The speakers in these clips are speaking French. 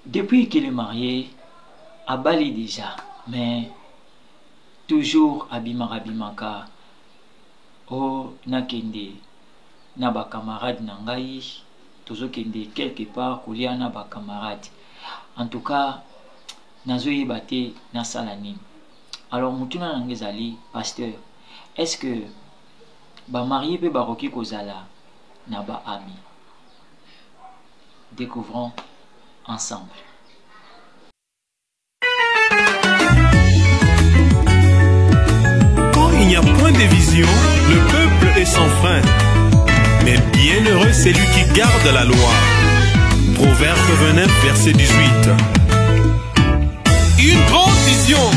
depuis qu'il est marié, à Bali déjà, mais toujours abimaka oh nakende na ba camarade nangai toujours kende quelque part kolia na ba camarade. En tout cas nazoyi bate na salani. Alors mutuna nangezali pasteur, est-ce que ba marié pe baroki kozala na ba ami? Découvrons ensemble. Quand il n'y a point de vision, le peuple est sans frein. Mais bienheureux celui qui garde la loi. Proverbe 29, verset 18. Une grande vision.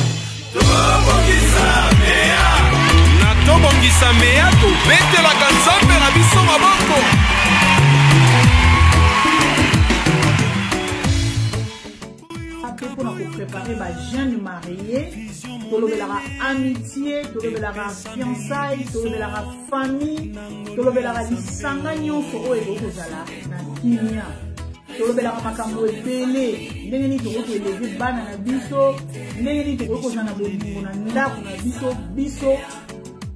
Natobongisa mea tobetelaka nzambe na biso maboko. Pour nous préparer les jeunes mariés, pour la amitié, pour la fiançailles, pour la famille, pour la disangagnon, pour la kimia, pour la makambo epele, ndenge to ko lever bana na biso, ndenge to ko zana bolingo na ndako na biso.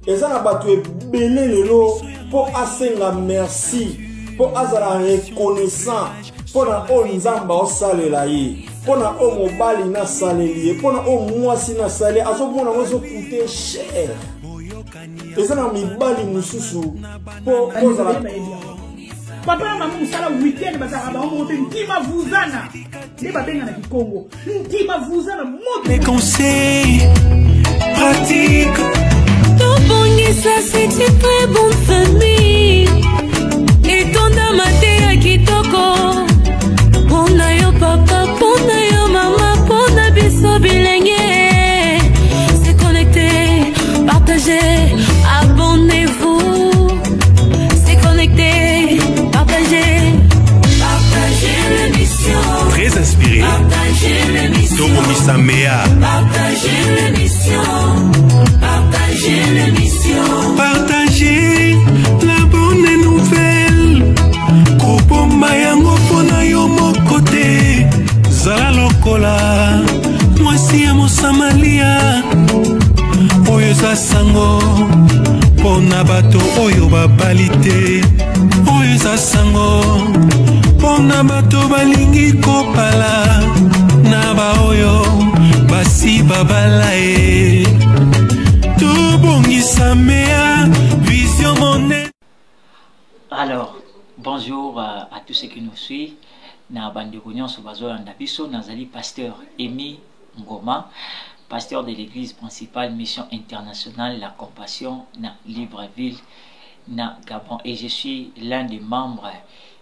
Eza na bato ebele lelo po asenga merci, po azala reconnaissant, po na o nzamba osalela ye. Pona o mobali na saleli, pona o mwasi na saleli, azo mona wazo coûter cher. Eza na mibali mususu po ozala papa na maman musala weekend bazaka ba on ntima vuzana. Ni babenga na Kikongo. Ntima vuzana moto. Les conseils pratiques. Tobongisa c'est une très bonne famille. Et ton amate ya kitoko. Pona yo papa, pona yo maman, pona biso bilenge. C'est connecté, partagez, abonnez-vous. C'est connecté, partagez, partagez l'émission. Très inspiré. Partagez l'émission. Tobongisa mea. Partagez l'émission. Partagez l'émission. Partagez la bonne nouvelle. Kopomba yango pona yo mokote. Zala lokola mwasi ya mosamalia. Oyo za sango pona bato oyo babalite. Oyo za sango pona bato balingi kopala. Na ba oyo basi babalae. Tobongisa mea vision monnaie. Alors, bonjour à tous ceux qui nous suivent. Na bandeko nyonso bazolanda biso, nazali pasteur Emi Ngoma, pasteur de l'église principale Mission Internationale La Compassion na Libreville na Gabon, et je suis l'un des membres.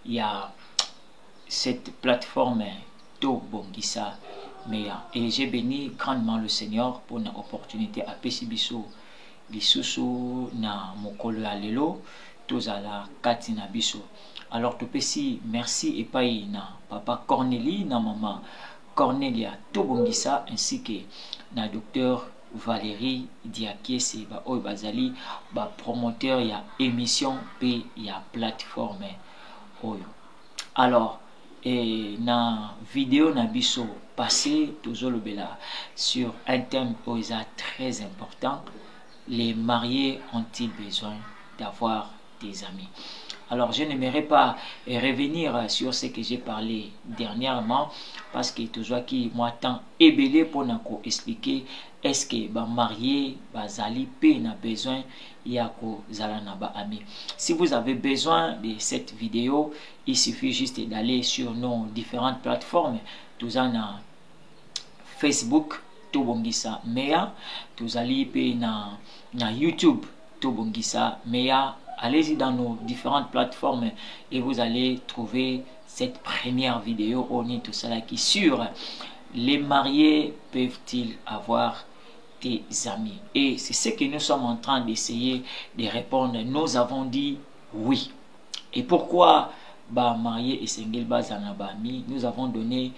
Il y a cette plateforme Tobongisa Mea, et j'ai béni grandement le Seigneur pour une opportunité à Pesibiso bisusu na mokolo alelo tozala kati na biso. Alors topesi merci epai na papa Cornélie na maman Cornelia Tobongisa ainsi que na docteur Valérie Diakiese ba oyo bazali ba promoteur ya émission pe ya plateforme oyo. Alors na vidéo na biso passé tozolobela sur un thème oyo très important: les mariés ont-ils besoin d'avoir des amis? Alors je n'aimerais pas revenir sur ce que j'ai parlé dernièrement, parce que toujours qui moi tant ébélé pour nous expliquer est-ce que ba marié bazali pe na besoin yako zalana ba ami. Si vous avez besoin de cette vidéo, il suffit juste d'aller sur nos différentes plateformes. Tout en Facebook Tobongisa Mea, tous allez pe na YouTube Tobongisa Mea. Allez-y dans nos différentes plateformes et vous allez trouver cette première vidéo. On est tout cela qui sur les mariés peuvent-ils avoir des amis? Et c'est ce que nous sommes en train d'essayer de répondre. Nous avons dit oui. Et pourquoi bah marié et single bazanabami? Nous avons donné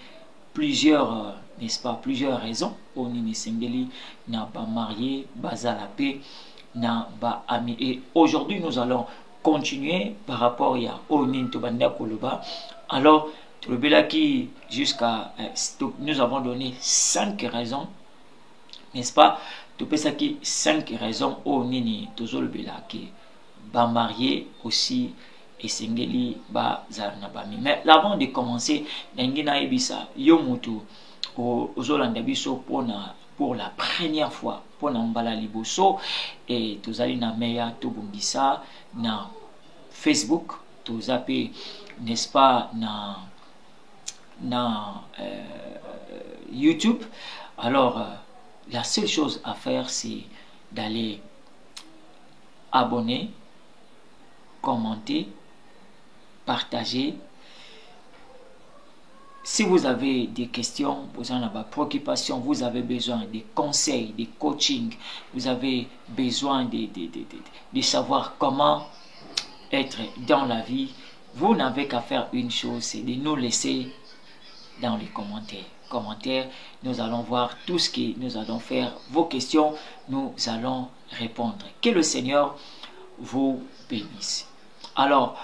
plusieurs n'est-ce pas, plusieurs raisons. On est single n'a pas marié bazalapé na ba ami. Et aujourd'hui nous allons continuer par rapport à Onin Tobanda Koloba. Alors Le Belaki, jusqu'à nous avons donné 5 raisons, n'est-ce pas? Tu peux ça qui 5 raisons au nini toujours le Belaki ba marié aussi et singeli ba zarnabami. Mais avant de commencer, n'engina ebisa yomutu au Zolanda biso pour la première fois pour Nambala Liboso et tozali na meya tobungisa na Facebook tozape, n'est-ce pas, na YouTube. Alors la seule chose à faire c'est d'aller abonner, commenter, partager. Si vous avez des questions, vous en avez préoccupations, vous avez besoin des conseils, des coachings, vous avez besoin de savoir comment être dans la vie, vous n'avez qu'à faire une chose, c'est de nous laisser dans les commentaires. Nous allons voir tout ce que nous allons faire. Vos questions, nous allons répondre. Que le Seigneur vous bénisse. Alors,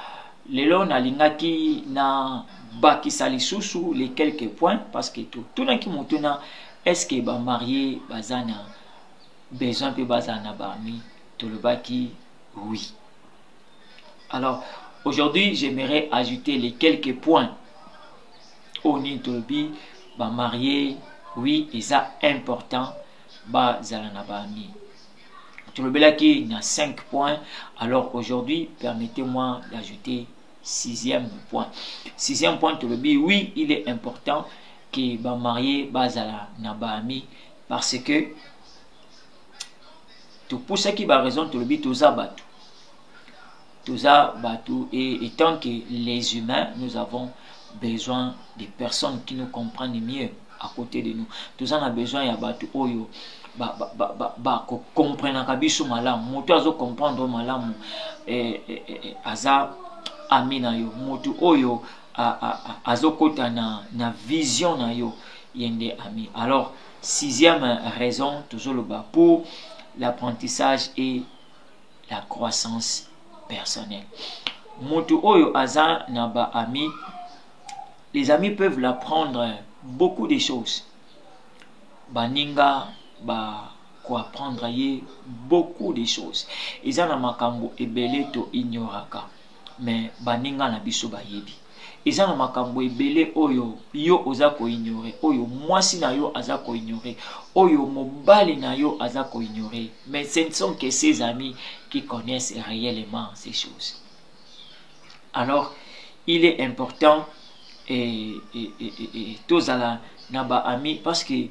lelo na lingaki na bakisa lisusu les quelques points parce que tout na ki mutuna est-ce que ba marié bazana besoin pe bazana ba mi to le baki oui. Alors aujourd'hui j'aimerais ajouter les quelques points au ni tolbi ba marié oui et ça important bazana ba mi. Tu le belaki na 5 points. Alors aujourd'hui, permettez-moi d'ajouter 6e point. 6e point, tu le dis, oui, il est important que ba marié bazala na ba ami parce que tout pour ce qui va raison, tu le dis, tout ça batu et tant que les humains, nous avons besoin de personnes qui nous comprennent mieux à côté de nous. Tout ça on a besoin ya batu oyo comprendre kabiso malamu moto azo comprendre malamu aza amina yo moto oyo azo kota na vision na yo yende ami. Alors 6e raison toujours le bas pour l'apprentissage et la croissance personnelle. Moto oyo aza na ba ami, les amis peuvent l'apprendre beaucoup de choses. Baninga ba ko apprendre beaucoup de choses. Izana makambo ebele to ignoraka. Mais baninga na biso ba yebi. Izana makambo ebele oyo yo oza ko ignorer, oyo mwasi na yo aza ko ignorer, oyo mobali na yo aza ko ignorer. Mais ce ne sont que ses amis qui connaissent réellement ces choses. Alors, il est important et tozala na ba ami parce que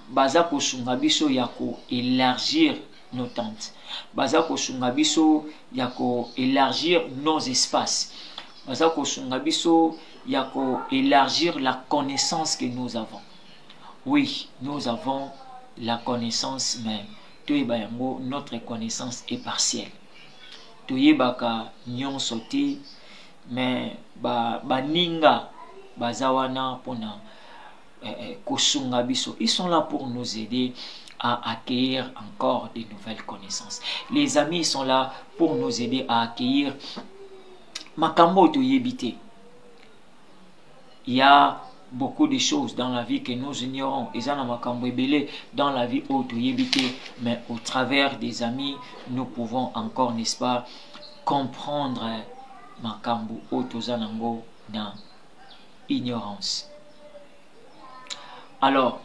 baza ko sunga biso ya ko élargir nos tentes, baza ko sunga biso ya ko élargir nos espaces, baza ko sunga biso ya ko élargir la connaissance que nous avons. Oui, nous avons la connaissance, mais notre connaissance est partielle. Toyebaka nyonso te, mais baninga bazawana pona kosunga biso, ils sont là pour nous aider à acquérir encore de nouvelles connaissances. Les amis sont là pour nous aider à acquérir makambo toyebite. Il y a beaucoup de choses dans la vie que nous ignorons. Ils ont makambo ebele dans la vie toyebite, mais au travers des amis, nous pouvons encore, n'est-ce pas, comprendre makambo tozanango na ignorance. Alors,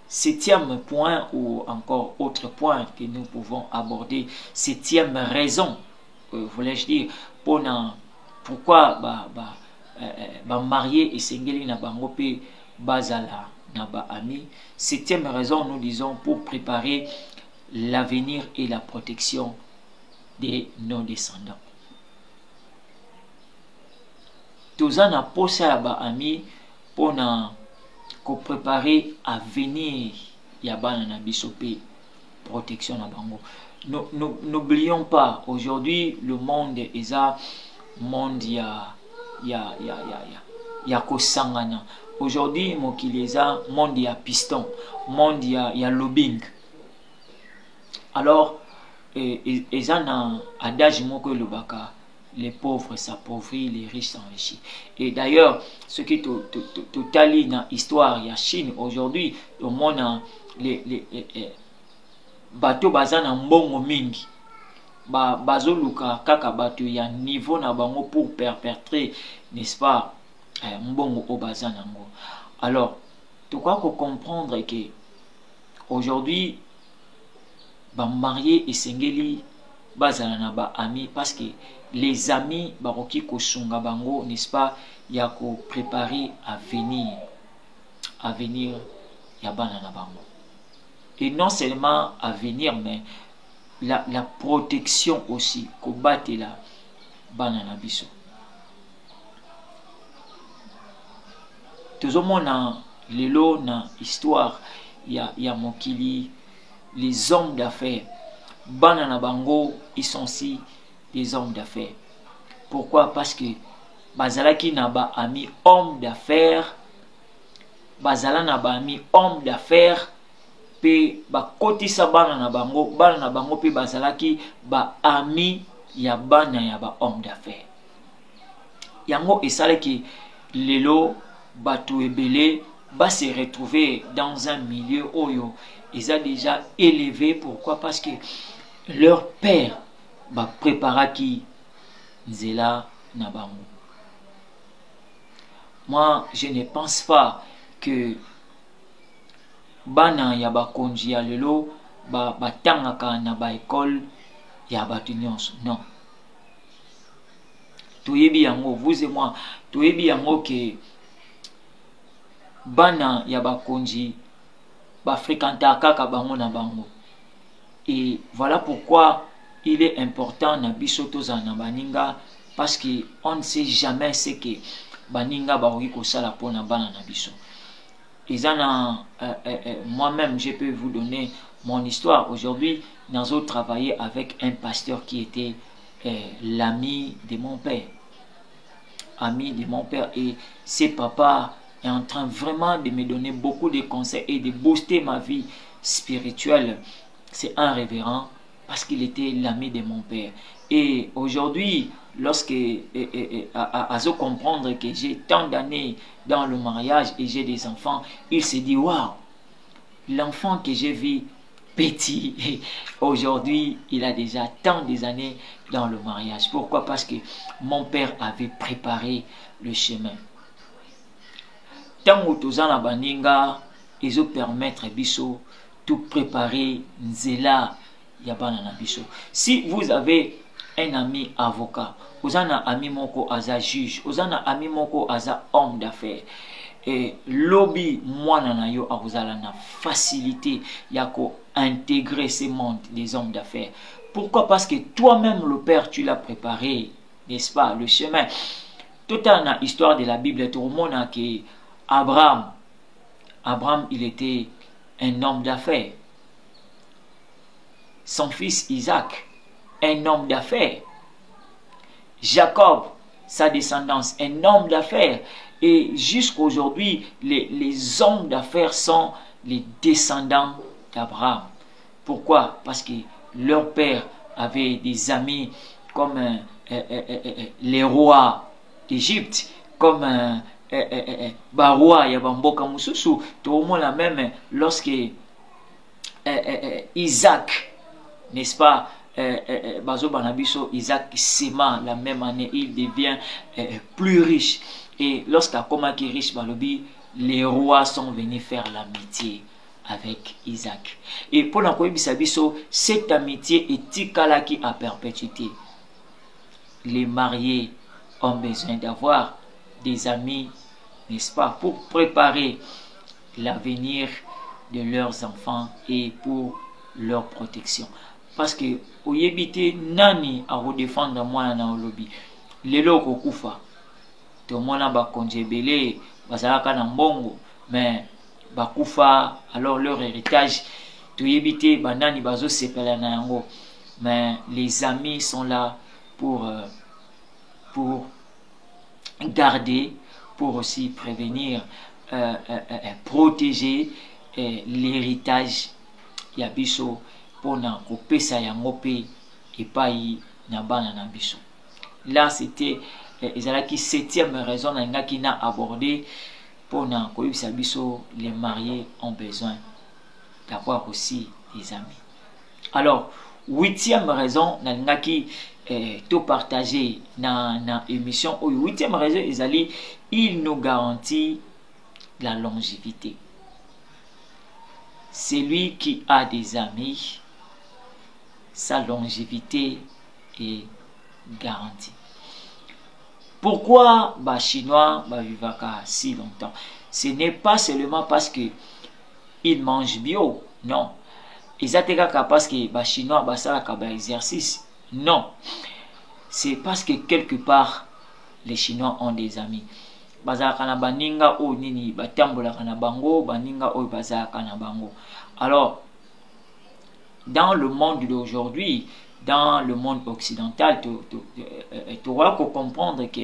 7e point ou encore autre point que nous pouvons aborder, 7e raison, voulais-je dire, pourquoi marié et singeli na bango pe bazala na ba ami. 7e raison, nous disons, pour préparer l'avenir et la protection de nos descendants. Tozana posa ba ami pona ko préparer à venir yabana na bisope protection na bango. N'oublions pas, aujourd'hui le monde est un monde ya kosangana. Aujourd'hui mokileza monde ya piston, monde ya lobbying. Alors ezana adage moko lobaka les pauvres s'appauvrissent, les riches s'enrichissent. Et d'ailleurs, ce qui est dans l'histoire, il y a Chine aujourd'hui, au monde, les bateaux basés en mbongo mingi. Bazoluka kaka bateau, il y a un niveau na bango pour perpétrer, n'est-ce pas, mbongo au bazan nango. Alors, tu crois qu'on comprendre que aujourd'hui, marié et sengeli, bazana na ba amis, parce que les amis baroki kosunga bango, n'est-ce pas, y a ko préparer à venir ya bana na bango. Et non seulement à venir, mais la protection aussi, ko bate la bana na biso. Tout le monde a lelo na histoire, y a mokili, les hommes d'affaires. Banana bango, ils sont aussi des hommes d'affaires. Pourquoi? Parce que bazalaki na ba ami homme d'affaires, bazala na ba ami homme d'affaires, pe ba kotisa banana bango pe bazalaki ba ami ya bana ya ba homme d'affaires. Yango esalaki lelo batu ebele va se retrouver dans un milieu oyo ils ont déjà élevé. Pourquoi? Parce que leur père va préparer qui nzela na bango. Moi, je ne pense pas que bana ya ba konji ya lelo ba tangaka na ba école ya batu nyonso. Non. Toyebi yango, vous et moi, toyebi yango que bana ya ba konji ba fréquenta kaka bango na bango. Et voilà pourquoi il est important na biso toza na baninga, parce que on ne sait jamais ce que baninga baoki kosala pona bana na biso. Moi-même je peux vous donner mon histoire. Aujourd'hui nous avons travaillé avec un pasteur qui était l'ami de mon père, ami de mon père, et ses papas est en train vraiment de me donner beaucoup de conseils et de booster ma vie spirituelle. C'est un révérend parce qu'il était l'ami de mon père. Et aujourd'hui, lorsque à comprendre que j'ai tant d'années dans le mariage et j'ai des enfants, il se dit waouh, l'enfant que j'ai vu petit, aujourd'hui il a déjà tant des années dans le mariage. Pourquoi? Parce que mon père avait préparé le chemin. Tant que tozana baninga, ils ont permettre biso tout préparer nzela yabana na biso. Si vous avez un ami avocat, vous avez un ami moko aza juge, vous avez un ami moko aza homme d'affaires, et lobby mwana na yo akuzala na facilité yako intégrer ces mondes des hommes d'affaires. Pourquoi? Parce que toi-même le père tu l'as préparé, n'est-ce pas, le chemin. Tout dans l'histoire de la Bible, tout le monde a que Abraham, il était un homme d'affaires. Son fils Isaac, un homme d'affaires. Jacob, sa descendance, un homme d'affaires. Et jusqu'à aujourd'hui, les hommes d'affaires sont les descendants d'Abraham. Pourquoi? Parce que leur père avait des amis comme les rois d'Égypte, comme Baroua Yabamboka Moussousou. Tout le monde la même lorsque Isaac, n'est-ce pas, Bazo Banabiso, Isaac s'aima la même année, il devient plus riche. Et lorsqu'à Komaki riche Balobi, les rois sont venus faire l'amitié avec Isaac. Et pour l'encoyer Bisabiso, cette amitié est tikalaki à perpétuité. Les mariés ont besoin d'avoir des amis, n'est-ce pas, pour préparer l'avenir de leurs enfants et pour leur protection. Parce que au yebite nani a redéfendre moi na olobi lelo kokufa to mona ba konjebele bazalaka na mbongo mais bakufa, alors leur héritage to yebite banani bazo sepela na yango, mais les amis sont là pour garder, pour aussi prévenir, protéger l'héritage ya biso pona kopesa yango pe epai na bana na biso. là c'était ezalaki 7e raison qui n'a abordé pour na koyebisa biso les mariés ont besoin d'avoir aussi des amis. Alors 8e raison qui tout partagé na émission. 8e raison ezali il nous garantit la longévité. Celui qui a des amis, sa longévité est garantie. Pourquoi les Chinois vivent si longtemps? Ce n'est pas seulement parce qu'ils mangent bio, non. Ils ont parce que les Chinois ont un exercice, non. C'est parce que quelque part, les Chinois ont des amis. Alors, dans le monde d'aujourd'hui, dans le monde occidental, tu dois comprendre que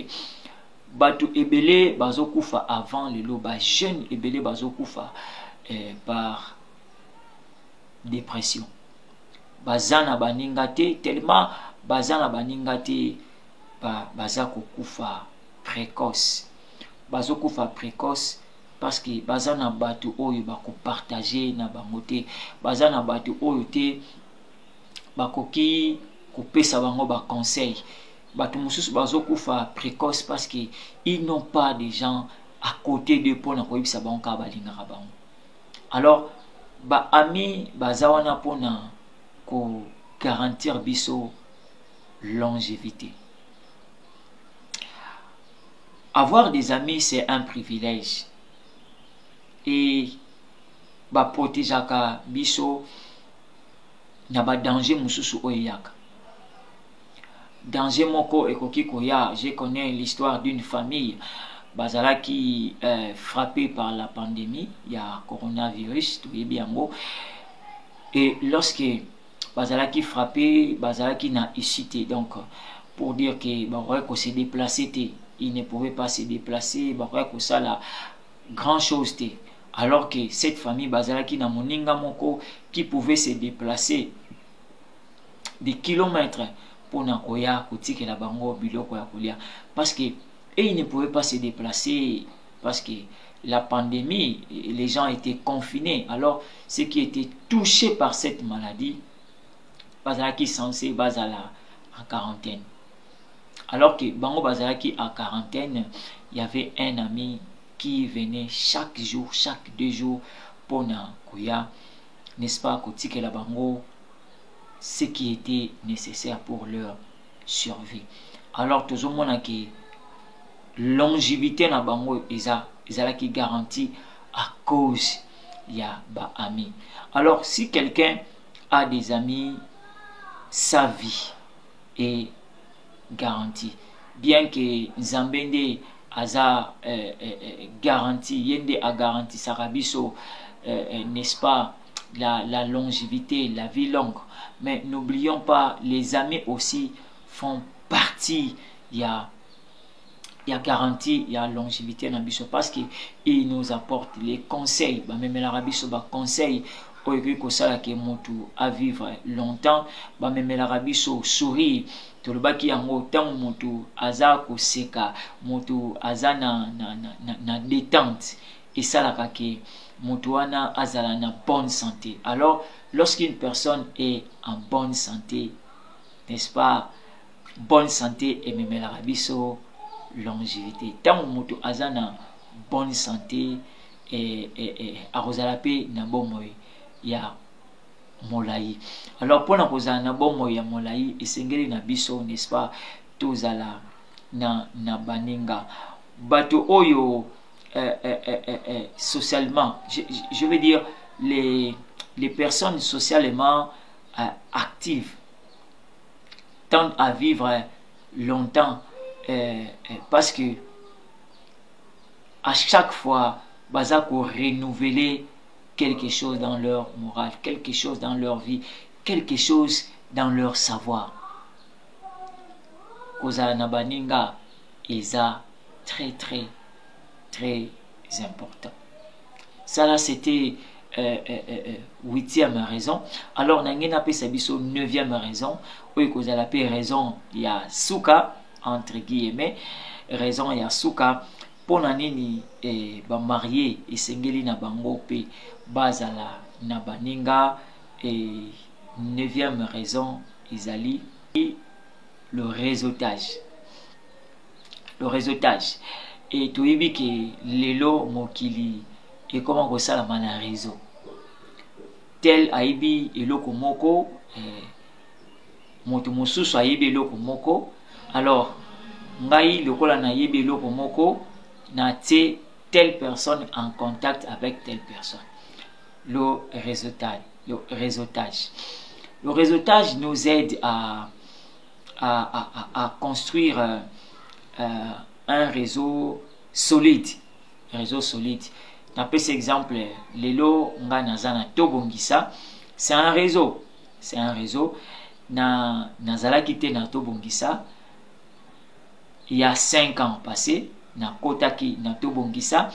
batu ebele bazokufa avant le lot, jeune ebele bazokufa par dépression. Bazana baningate tellement bazana baningate bazako kufa précoce. Bazokufa précoce parce que bazana batu oyo bako partager na bangote, bazana batu oyo te bakoki kopesa bango ba conseil. Batu mususu bazokufa précoce parce que ils n'ont pas de gens à côté de pour na koyebisa bango ka balingaka bango. Alors ba ami bazawana pona ko garantir biso longévité. Avoir des amis, c'est un privilège. Et ba protégeaka biso na ba danger mususu oyaka. Danger moko ekoki koya, je connais l'histoire d'une famille bazala qui frappée par la pandémie, il y a coronavirus, tout est bien beau. Et lorsque bazala qui frappé, bazala qui n'a hésité, donc pour dire que bah s'est déplacé, il ne pouvait pas se déplacer, bah que ça la grand chose té. Alors que cette famille bazala qui n'a moninga moko qui pouvait se déplacer des kilomètres pour na koya kotike la bango biloko ya kolia parce que et ils ne pouvaient pas se déplacer parce que la pandémie, les gens étaient confinés. Alors ceux qui étaient touchés par cette maladie bazala qui censé bazala en quarantaine. Alors que bango bazala qui en quarantaine, il y avait un ami qui venait chaque jour, chaque 2 jours pour na koya, n'est-ce pas, kotike la bango ce qui était nécessaire pour leur survie. Alors tout le monde a qui longévité na bango ezala qui garantit à cause il y a ba amis. Alors si quelqu'un a des amis, sa vie est garantie. Bien que Zambende aza garantie, yende a garanti sarabiso, n'est-ce pas, la longévité, la vie longue. Mais n'oublions pas, les amis aussi font partie, il y a garantie, il y a longévité dans biso parce qu'ils nous apportent les conseils. Même la rabiso ba conseil au ko sala ke mutu à vivre longtemps. Même la rabiso sourire. To le baki yango tant mutu aza ko seka, mutu aza na détente. Et ça la ke mutuana azala na bonne santé. Alors lorsqu'une personne est en bonne santé, n'est-ce pas, bonne santé et même la rabiso longévité. Tant mutu azana bonne santé et arozalape na bomoy ya molai. Alors pour na kozala na bomoy ya molai esengeli na biso, n'est-ce pas, tozala na baninga bato oyo socialement, je veux dire les personnes socialement actives tendent à vivre longtemps parce que à chaque fois bazako renouveler quelque chose dans leur morale, quelque chose dans leur vie, quelque chose dans leur savoir. Kozala na baninga eza très important. Ça là c'était 8e raison. Alors nangena pe sabiso 9e raison. Oui, kozala pe raison ya suka. entre guillemets raison ya suka pona nini ba marié esengeli na bango pe bazala na baninga. Et 9e raison ezali le réseautage. Le réseautage. Et toyebi ke lelo mokili et comment ko sala mana réseau. Tel aibi eloko moko moto mosusu ayebi eloko moko, alors ngai lokola na yebi eloko moko na te telle personne en contact avec telle personne. Le réseautage. Le réseautage. Le réseautage nous aide à construire un réseau solide. Réseau solide. Dans cet exemple, Lelo Nganazana Tobongisa, c'est un réseau. C'est un réseau. Nazala quitté na Tobongisa il y a 5 ans passés. Na Kotaki na Tobongisa.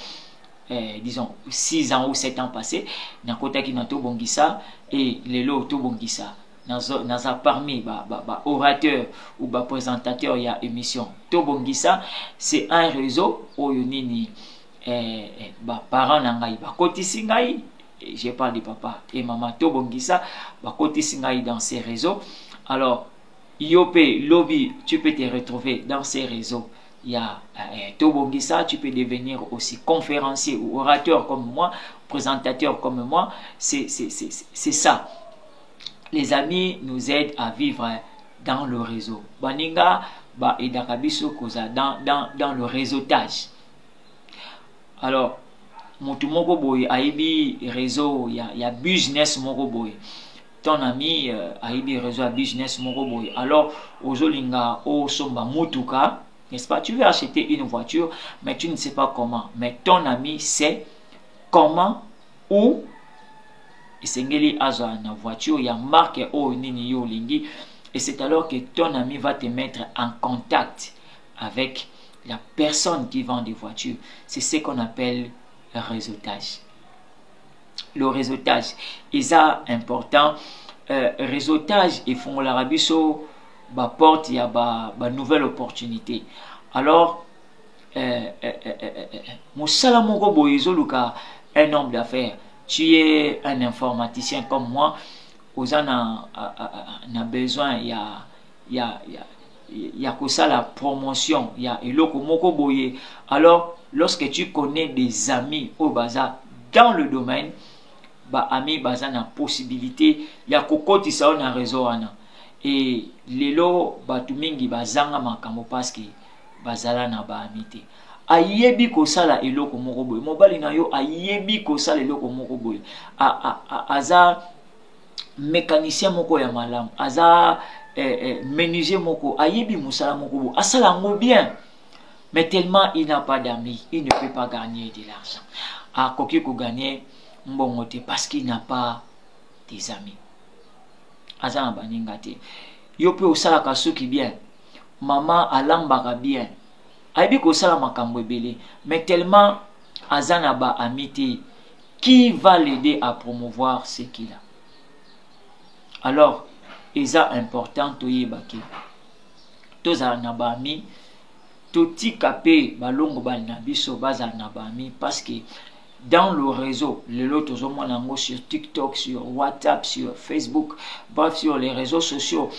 Disons 6 ans ou 7 ans passés, na Kotaki na Tobongisa et Lelo Tobongisa. Naza parmi orateur ou présentateur il y a émission Tobongisa, c'est un réseau où yonini parents nangai bakotisi ngai, je parle de papa et maman Tobongisa bakotisi ngai dans ces réseaux. Alors Yopé lobby, tu peux te retrouver dans ces réseaux. Il y a Tobongisa, tu peux devenir aussi conférencier ou orateur comme moi, présentateur comme moi. C'est ça. Les amis nous aident à vivre dans le réseau. Baninga, et Dakabiso Koza dans le réseautage. Alors, Motu Moko Boy, Aibi réseau, il y a business Moko Boy. Ton ami Aibi réseau business Moko Boy. Alors, Ozolinga, Osomba Mutuka. N'est-ce pas? Tu veux acheter une voiture, mais tu ne sais pas comment. Mais ton ami sait comment, où. Et c'est une voiture, il y a marque au nini yo lingi. Et c'est alors que ton ami va te mettre en contact avec la personne qui vend des voitures. C'est ce qu'on appelle le réseautage. Le réseautage, c'est important. Réseautage, ils font l'Arabie Saoudite. Porte, il y a une nouvelle opportunité. Alors, Moussala Moko Boizo Luka, un homme d'affaires, tu es un informaticien comme moi, Osan a besoin, il y a que ça la promotion, il y a Eloko Moko Boye. Alors, lorsque tu connais des amis au bazar dans le domaine, ami bazar na possibilité, il y a Kokoti ça on a réseau. Et lelo batumingi bazanga makambo parce que bazala na ba amité ayebi ko sala eloko moko boy mobali na yo ayebi ko sala eloko moko boy aza mécanicien moko ya malam aza menuisier moko ayebi musala moko boy asala ngo bien, mais tellement il n'a pas d'amis, il ne peut pas gagner de l'argent. A koki ko gagner mbongote parce qu'il n'a pas des amis. Azana baningate yo pe osala kasuki bien, maman alambaka bien, aibi ko sala makambo ebele, mais tellement azana ba amité qui va l'aider à promouvoir ce qu'il a. Alors eza important toyebaki tozala na ba ami totika pe balongo bali na biso bazala na ba ami, parce que dans le réseau, les autres sur TikTok, sur WhatsApp, sur Facebook, bref, sur les réseaux sociaux,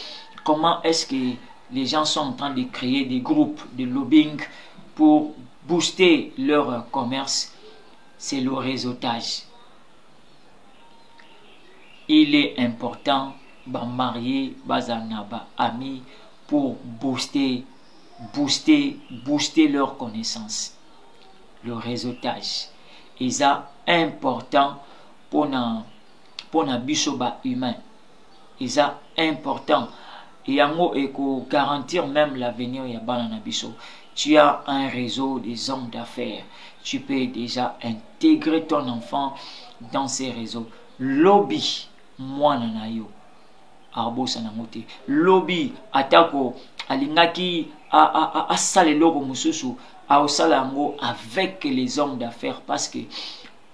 comment est-ce que les gens sont en train de créer des groupes de lobbying pour booster leur commerce? C'est le réseautage. Il est important de marier, bazanaba, amis, pour booster leur connaissance. Le réseautage. Et ça important pour na bisoba humain. Et ça important. Et yango eko garantir même l'avenir ya bana na biso. Tu as un réseau des hommes d'affaires. Tu peux déjà intégrer ton enfant dans ces réseaux. Lobby mwana na yo. Arbo sanamote. Lobby atako alingaki a sale logo mususu. Avec les hommes d'affaires, parce que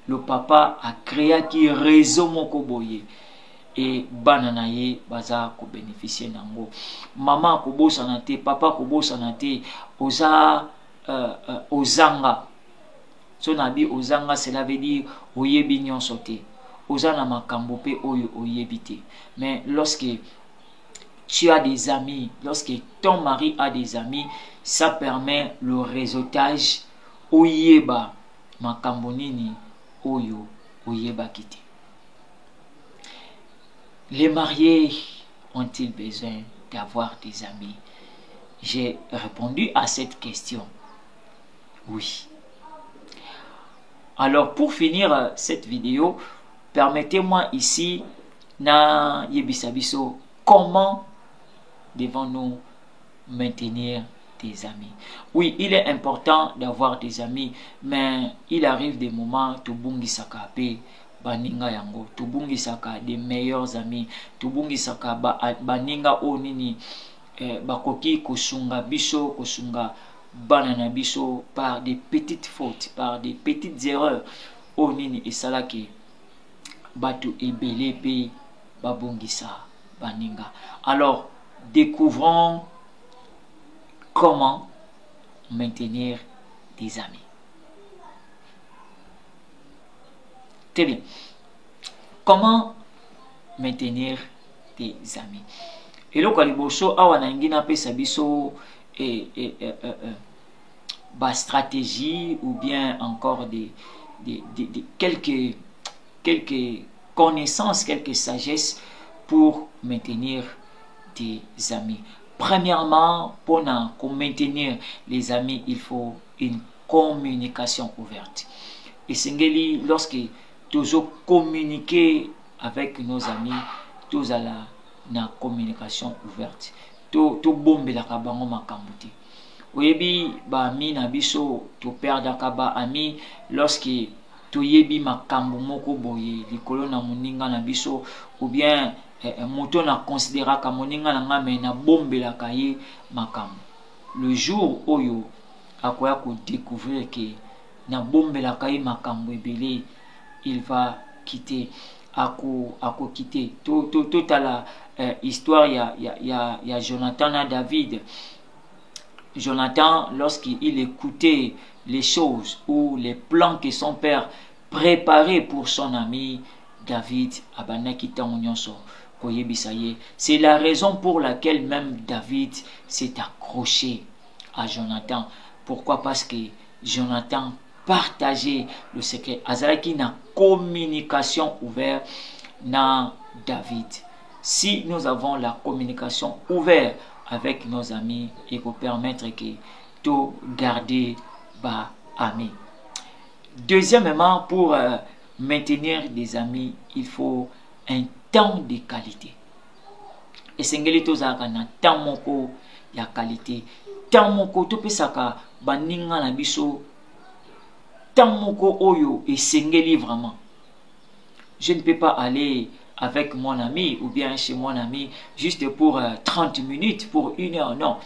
le papa a créé qui réseau moko boye. et banana ye baza ko bénéficier nango. Maman ko bosana te, papa ko bosana te, oza ozanga. So nabi ozanga, cela veut dire oyebi nyonso te. Oza na makambo pe oyo oyebi te. Mais lorsque tu as des amis, lorsque ton mari a des amis, ça permet le réseautage. Oyeba makambo nini oyo oyeba kite. Les mariés ont-ils besoin d'avoir des amis? J'ai répondu à cette question. Oui. Alors pour finir cette vidéo, permettez-moi ici na yebisabiso comment devons-nous maintenir des amis. Oui, il est important d'avoir des amis, mais il arrive des moments to bungi sakape baninga yango, to bungi saka des meilleurs amis, to bungi saka baninga o nini bakoki kosunga biso, kosunga banana biso par des petites fautes, par des petites erreurs o nini esalaki batu ebele pe babungisa baninga. Alors découvrons comment maintenir des amis. Très bien. Comment maintenir des amis? Et le kaliboso awana ngina pesa biso ba stratégie ou bien encore quelques connaissances, quelques sagesses pour maintenir des amis. Premièrement, pour maintenir les amis, il faut une communication ouverte. Et Sengeli, lorsque toujours communiquer avec nos amis, tous à la communication ouverte. Tout bombe la kabango makambuti. Oyebi ba ami na biso to perdre kaba ami lorsque to yebi makambo moko boye likolo na moninga na biso ou bien moto na considéra ka moninga na ngame na bombe la kaye makambo. Le jour oyo akoya ko découvrir que na bombe la kaye makambo ebele, il va quitter ako quitter tout à la histoire il y a Jonathan et David. Jonathan, lorsqu'il écoutait les choses ou les plans que son père préparait pour son ami David, c'est la raison pour laquelle même David s'est accroché à Jonathan. Pourquoi? Parce que Jonathan partageait le secret. Azalaki na communication ouverte na David. Si nous avons la communication ouverte avec nos amis, et pour permettre que tout garder bas amis. Deuxièmement, pour maintenir des amis, il faut un temps de qualité. Et sengeli tozaka na temps moko ya qualité. Temps moko to pesaka baninga na biso. Temps moko oyo et sengeli vraiment. Je ne peux pas aller avec mon ami ou bien chez mon ami juste pour 30 minutes, pour 1 heure, non.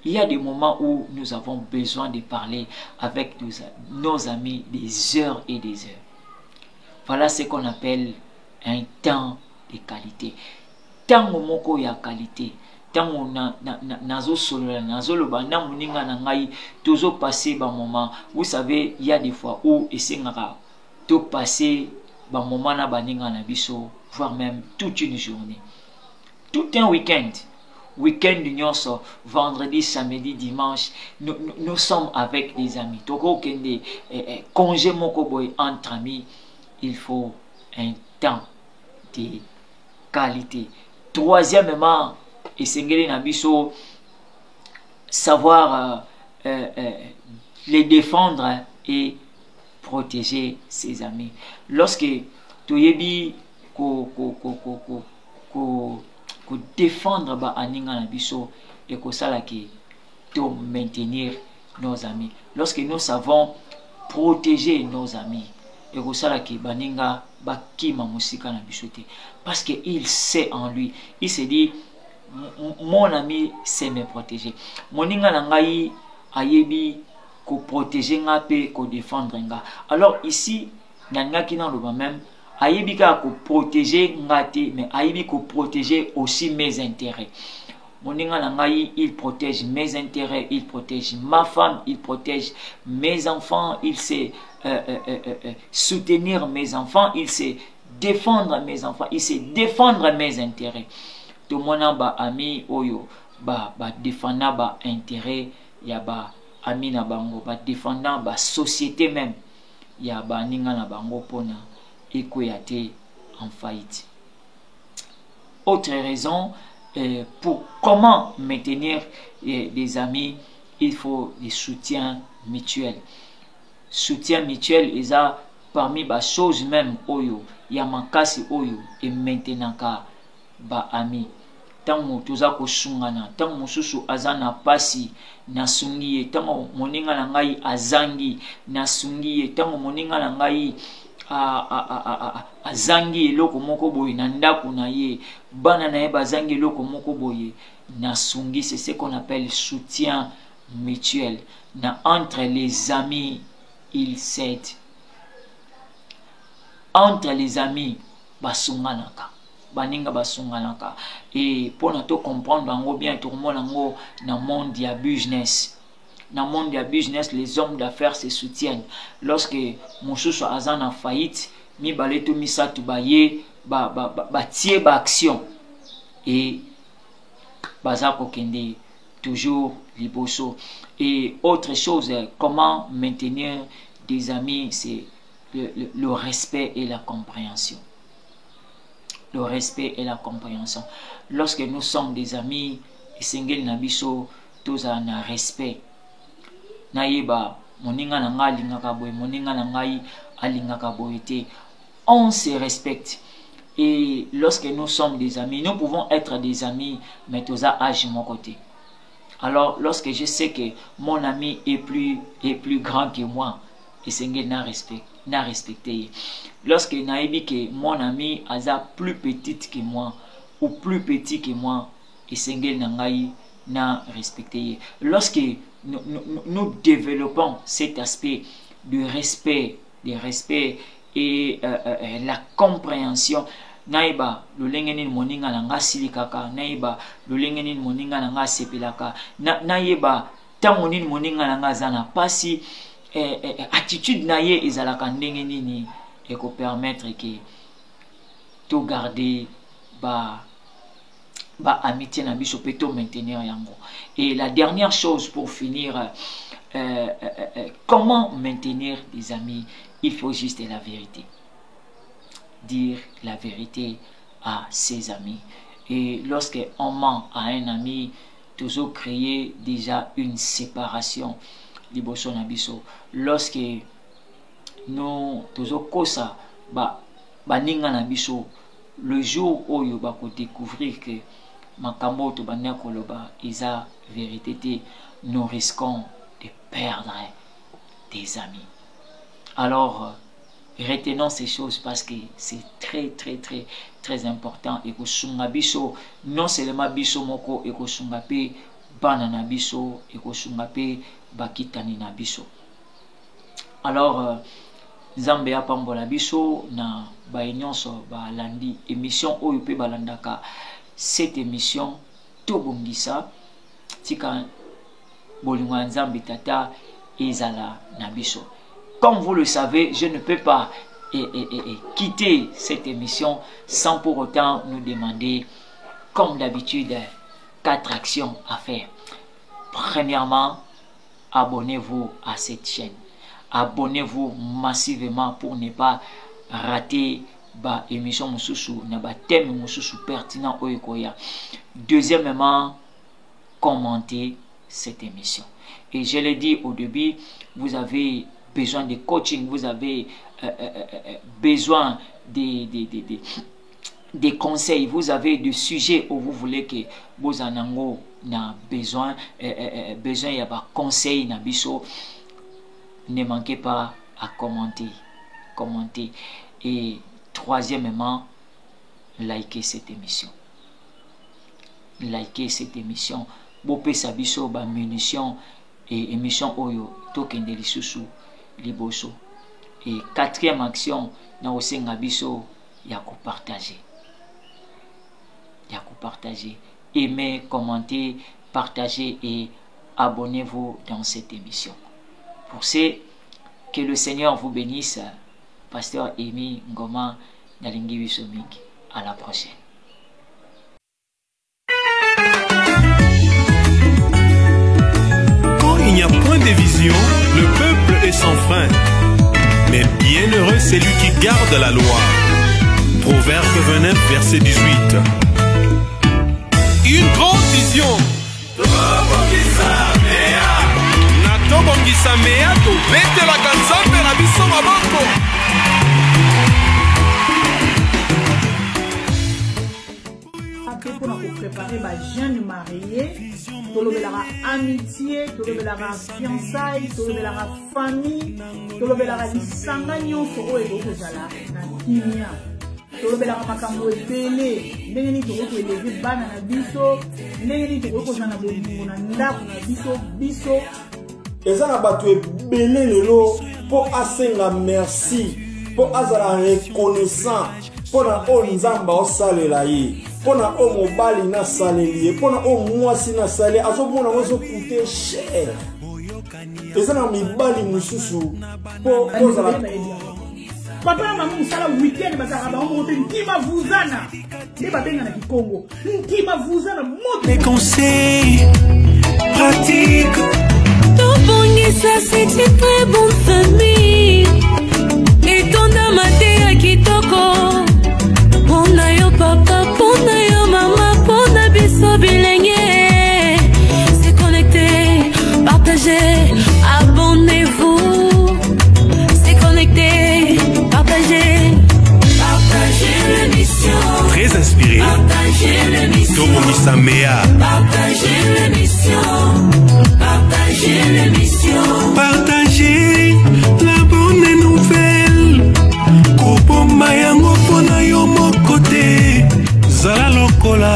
Il y a des moments où nous avons besoin de parler avec nos amis des heures et des heures. Voilà ce qu'on appelle un temps de qualité. Temps moko ya qualité. Temps nazo solo nazo loba na muninga na ngai tozo passer ba moment. Vous savez, il y a des fois où esengaka to passer ba moment na baninga na biso, voire même toute une journée. Tout un week-end. Week-end nyonso, vendredi, samedi, dimanche, nous sommes avec des amis. Toko kende congé moko boy entre amis, il faut un temps de qualité. Troisièmement, et sengeli na biso, savoir les défendre et protéger ses amis. Lorsque toyebi ko défendre ba aninga na biso et ko salaki to maintenir nos amis. Lorsque nous savons protéger nos amis et ko salaki baninga ba kima musika na biso te, parce que il sait en lui, il se dit mon ami sait me protéger. Moninga na ngai ayebi ko protéger nga pe ko défendre nga. Alors ici nanga ki na loba même ayebi ka ko protéger ngati, mais ayebi ko protéger aussi mes intérêts. Moninga na ngai, il protège mes intérêts, il protège ma femme, il protège mes enfants, il sait soutenir mes enfants, il sait défendre mes enfants, il sait défendre mes intérêts. Tout mon ba ami oyo ba défendant ba intérêt, ya ba ami na bango, ba défendant ba société même, ya ba ninga na bango pona ekoyate en faillite. Autre raison pour comment maintenir des amis, il faut des soutiens mutuels. Soutien mutuel est parmi les choses même oyo, yamakasi oyo et maintenant ka ba ami. Tango toza ko sungana, tango mususu azana pasi na sungiye, tango moninga na ngai azangi na sungiye, tango moninga na ngai azangi eloko moko boye na ndako na ye, bana na ye bazangi eloko moko boye na sungi. C'est ce qu'on appelle soutien mutuel. Na entre les amis, ils s'aident. Entre les amis, basunganaka, baninga basunganaka. Et pour nous comprendre ango bien, tout le monde ango na monde dia business. Dans le monde du business, les hommes d'affaires se soutiennent. Lorsque mon chouchou azan en faillite, mi baleto mi satu baye tie ba action et bazako kende toujours liboso. Et autre chose, comment maintenir des amis, c'est le respect et la compréhension. Le respect et la compréhension. Lorsque nous sommes des amis, sengel nabiso tous en respect. Naïba, moninga na ngai alingaka boy, moninga na ngai alingaka boy te. On se respecte. Et lorsque nous sommes des amis, nous pouvons être des amis, mais tous à âge mon côté. Alors, lorsque je sais que mon ami est plus grand que moi, et c'est n'a respecté. Lorsque naïbi que mon ami a plus petite que moi, ou plus petit que moi, et c'est n'a respecté. Lorsque nous développons cet aspect du respect et la compréhension, naïba le lengeni moninga na nga silikaka, naïba le lengeni moninga na nga sepelaka, naïba tamoni moninga na nga zana pasi attitude naïe ezalaka ndenge nini et ko permettre que tout garder amitié na biso peto maintenir yango. Et la dernière chose pour finir, comment maintenir des amis? Il faut juste la vérité. Dire la vérité à ses amis. Et lorsque on ment à un ami, toujours créer déjà une séparation. Liboso na biso. Lorsque nous toujours kosa baninga na biso, le jour où il va découvrir que makambo to banya koloba isa vérité, nous risquons de perdre des amis. Alors retenons ces choses parce que c'est très important. Et que sunga biso non seulement biso moko, et que sunga pe banana biso, et que sunga pe bakitani na biso. Alors Nzambe apambola biso na baenyonso ba landi émission oyo pe balandaka. Cette émission tobongisa tika bolingwa Nzambe tata ezala na biso. Comme vous le savez, je ne peux pas quitter cette émission sans pour autant nous demander, comme d'habitude, 4 actions à faire. Premièrement, abonnez-vous à cette chaîne. Abonnez-vous massivement pour ne pas rater ba émission mususu na ba thème mususu pertinent oyokoya. Deuxièmement, commentez cette émission. Et je l'ai dit au début, vous avez besoin de coaching, vous avez besoin des conseils, vous avez des sujets où vous voulez que vous en ayez besoin, besoin y a pas conseil na biso. Ne manquez pas à commenter. Et troisièmement, likez cette émission. Likez cette émission. Bopé sabiso ba munition et émission oyo tokende lisusu liboso. Et quatrième action, na osenga biso ya partager. Aimez, commentez, partagez et abonnez-vous dans cette émission. Pour ce, que le Seigneur vous bénisse. Pasteur Emi Ngoma Nalingi Wisomik. À la prochaine. Quand il n'y a point de vision, le peuple est sans frein. Mais bienheureux celui qui garde la loi. Proverbe 29, verset 18. Une grande vision. Natobongisa mea to bete la kanzambe na biso maboko. Pour nous préparer les jeunes mariés, pour la amitié, pour la fiançailles, pour la famille, pour la sangagnon, pour la kimia. Tolobela makambo epele ndenge nini tokoelever bana na biso ndenge nini tokozala na bolingo na ndako na biso eza na bato ebele lelo mpo asenga merci mpo azala reconnaissant mpo na oyo nzambe aosalela ye mpo na oyo mobali nasaleli ye mpo na oyo mwasi nasali azomona ngo ezokute cher eza na mibali mosusu mpo ozala papa na maman musala weekend bazaka baomote nkima vuzana nde babenga na Kikongo nkima vuzana moto. Les conseils pratiques tobongisa c'est une très bonne famille etonda mate ya kitoko pona yo papa pona yo mama pona biso bilenge se connecter partager abonnez-vous se connecter partagez l'émission. Très inspiré. Partagez l'émission. Tobongisa mea. Partagez l'émission. Partagez l'émission. Partagez la bonne nouvelle. Kopoma yango pona yo mokote. Zala lokola.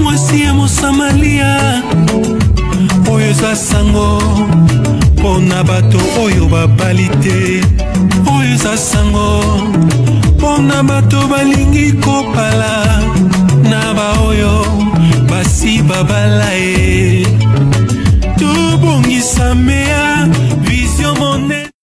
Mwasi ya mosamalia. Oyo za sango. Pona bato oyo babalite. Oyo za sango pona bato balingi kopala na baoyo basi babala e tobongisa mea